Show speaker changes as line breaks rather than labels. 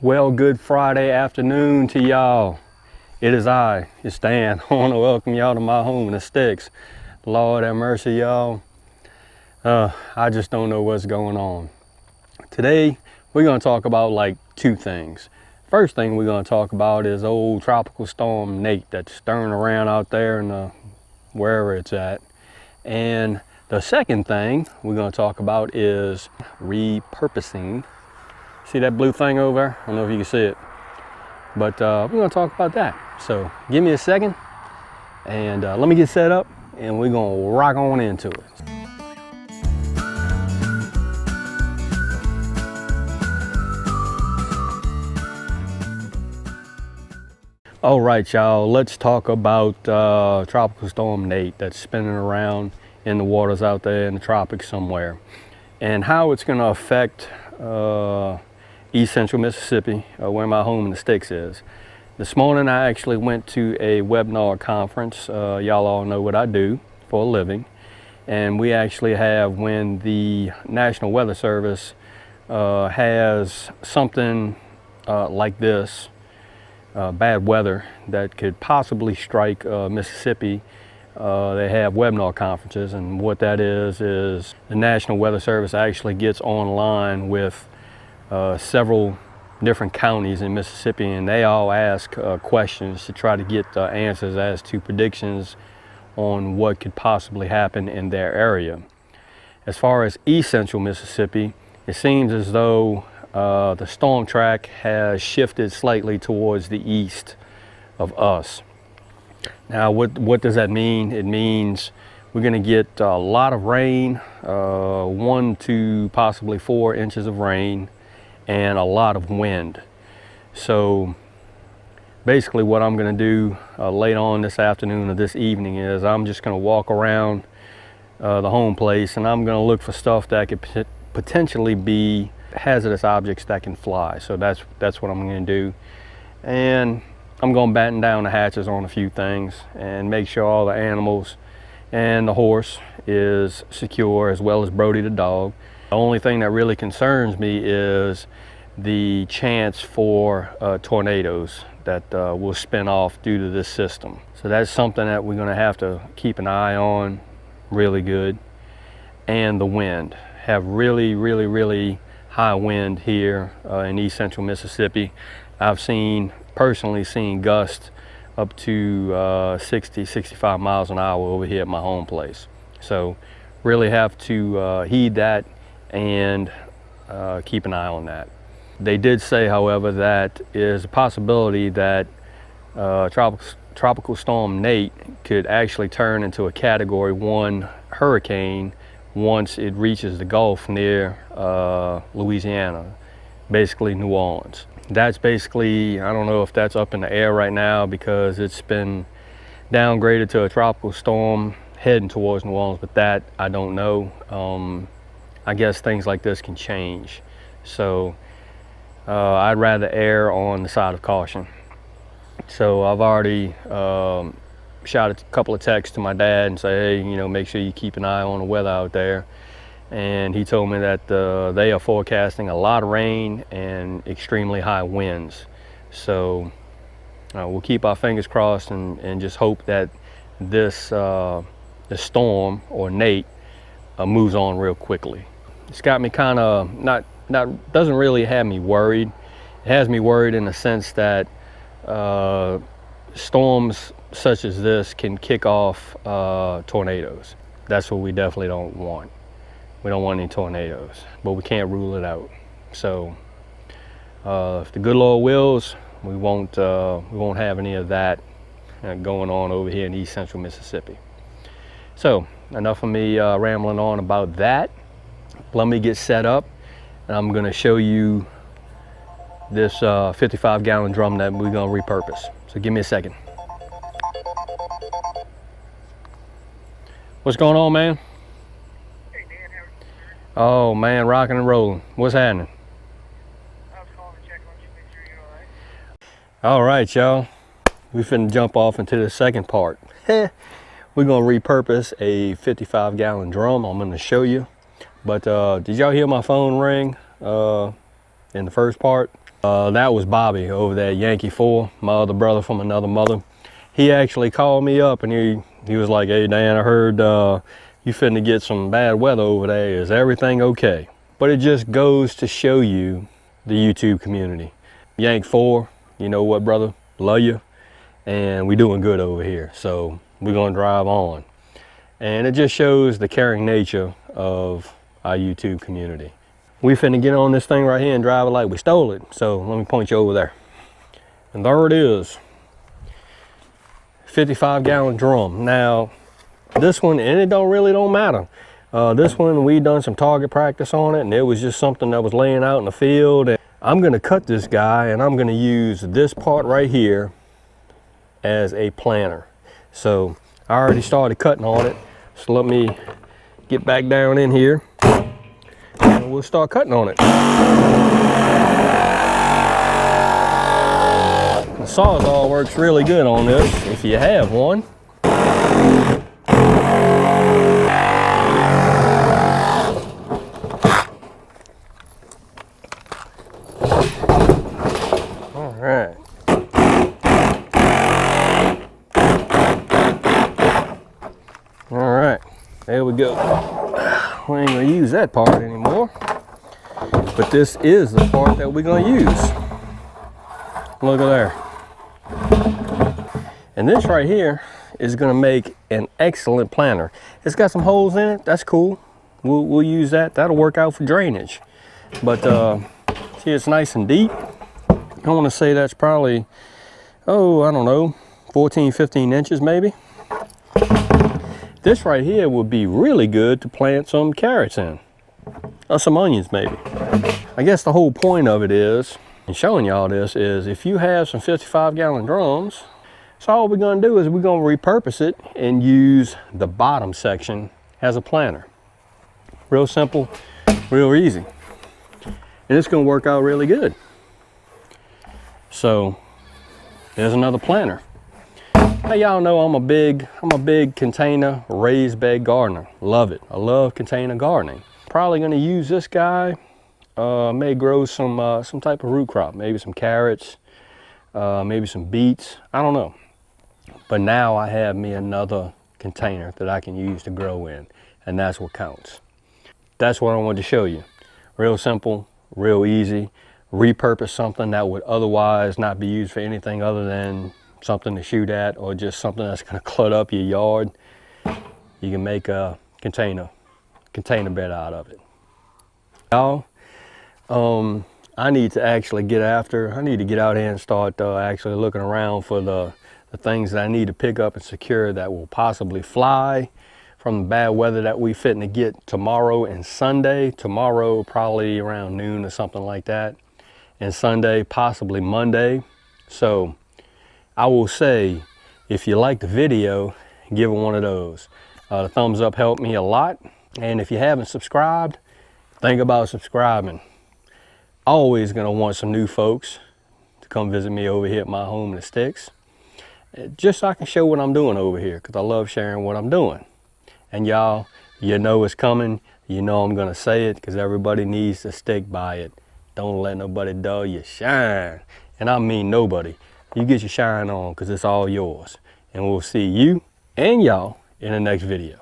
Well, good Friday afternoon to y'all. It is it's Dan. I want to welcome y'all to my home in the sticks. Lord have mercy, y'all. I just don't know what's going on. Today, we're going to talk about like two things. First thing we're going to talk about is old Tropical Storm Nate that's stirring around out there in wherever it's at. And the second thing we're going to talk about is repurposing. See that blue thing over there? I don't know if you can see it, but we're going to talk about that. So give me a second and let me get set up and we're going to rock on into it. All right, y'all, let's talk about Tropical Storm Nate that's spinning around in the waters out there in the tropics somewhere, and how it's going to affect East Central Mississippi, where my home in the sticks is. This morning I actually went to a webinar conference. Y'all all know what I do for a living, and we actually have, when the National Weather Service has something like this, bad weather that could possibly strike Mississippi, they have webinar conferences, and what that is the National Weather Service actually gets online with several different counties in Mississippi, and they all ask questions to try to get answers as to predictions on what could possibly happen in their area. As far as East Central Mississippi, it seems as though the storm track has shifted slightly towards the east of us. Now, what does that mean? It means we're going to get a lot of rain, 1 to possibly 4 inches of rain, and a lot of wind. So basically what I'm going to do late on this afternoon or this evening is I'm just going to walk around the home place, and I'm going to look for stuff that could potentially be hazardous objects that can fly. So that's what I'm going to do, and I'm going to batten down the hatches on a few things and make sure all the animals and the horse is secure, as well as Brody the dog. The only thing that really concerns me is the chance for tornadoes that will spin off due to this system. So that's something that we're going to have to keep an eye on really good. And the wind. Have really high wind here in East Central Mississippi. I've personally seen gusts up to 60-65 miles an hour over here at my home place. So really have to heed that and keep an eye on that. They did say, however, that is a possibility that Tropical Storm Nate could actually turn into a Category 1 hurricane once it reaches the Gulf near Louisiana, basically New Orleans. That's basically, I don't know if that's up in the air right now because it's been downgraded to a tropical storm heading towards New Orleans, but that I don't know. I guess things like this can change. So I'd rather err on the side of caution. So I've already shot a couple of texts to my dad and say, hey, you know, make sure you keep an eye on the weather out there. And he told me that they are forecasting a lot of rain and extremely high winds. So we'll keep our fingers crossed and just hope that this the storm, or Nate, moves on real quickly. It's got me kind of doesn't really have me worried. It has me worried in the sense that storms such as this can kick off tornadoes. That's what we definitely don't want. We don't want any tornadoes, but we can't rule it out. So if the good Lord wills, we won't have any of that going on over here in East Central Mississippi. So enough of me rambling on about that. Let me get set up, and I'm going to show you this 55-gallon drum that we're going to repurpose. So give me a second. What's going on, man?
Hey, Dan, how are you?
Oh, man, rocking and rolling. What's happening?
I was calling to check on you, make sure you're all right.
All right, y'all. We finna jump off into the second part. We're gonna repurpose a 55-gallon drum. I'm gonna show you. But did y'all hear my phone ring in the first part? That was Bobby over there at Yankee 4, my other brother from another mother. He actually called me up and he was like, "Hey Dan, I heard you finna get some bad weather over there. Is everything okay?" But it just goes to show you the YouTube community. Yank 4, you know what, brother? Love you. And we doing good over here. So we're gonna drive on. And it just shows the caring nature of our YouTube community. We finna get on this thing right here and drive it like we stole it. So let me point you over there. And there it is. 55-gallon drum. Now, this one, and it don't matter. This one, we done some target practice on it, and it was just something that was laying out in the field. And I'm gonna cut this guy, and I'm gonna use this part right here as a planter. So I already started cutting on it. So let me get back down in here, and we'll start cutting on it. The Sawzall works really good on this if you have one. All right. All right, there we go. We ain't gonna use that part anymore, but this is the part that we're gonna use. Look at there. And this right here is gonna make an excellent planter. It's got some holes in it, that's cool. We'll use that, that'll work out for drainage. But see, it's nice and deep. I wanna say that's probably, oh, I don't know, 14, 15 inches maybe. This right here would be really good to plant some carrots in, or some onions maybe. I guess the whole point of it is, and showing y'all this, is if you have some 55-gallon drums, so all we're gonna do is we're gonna repurpose it and use the bottom section as a planter. Real simple, real easy. And it's gonna work out really good. So there's another planter. Now y'all know I'm a big container raised bed gardener. Love it. I love container gardening. Probably gonna use this guy. May grow some type of root crop, maybe some carrots, maybe some beets. I don't know. But now I have me another container that I can use to grow in, and that's what counts. That's what I wanted to show you. Real simple, real easy. Repurpose something that would otherwise not be used for anything other than something to shoot at, or just something that's going to clutter up your yard. You can make a container bed out of it. Y'all, I need to actually get out here and start actually looking around for the things that I need to pick up and secure that will possibly fly from the bad weather that we fitting to get tomorrow and Sunday. Tomorrow probably around noon or something like that, and Sunday possibly Monday. So I will say, if you like the video, give it one of those. The thumbs up helped me a lot. And if you haven't subscribed, think about subscribing. Always gonna want some new folks to come visit me over here at my home in the sticks. Just so I can show what I'm doing over here, because I love sharing what I'm doing. And y'all, you know it's coming. You know I'm gonna say it, because everybody needs to stick by it. Don't let nobody dull your shine. And I mean nobody. You get your shine on, because it's all yours. And we'll see you and y'all in the next video.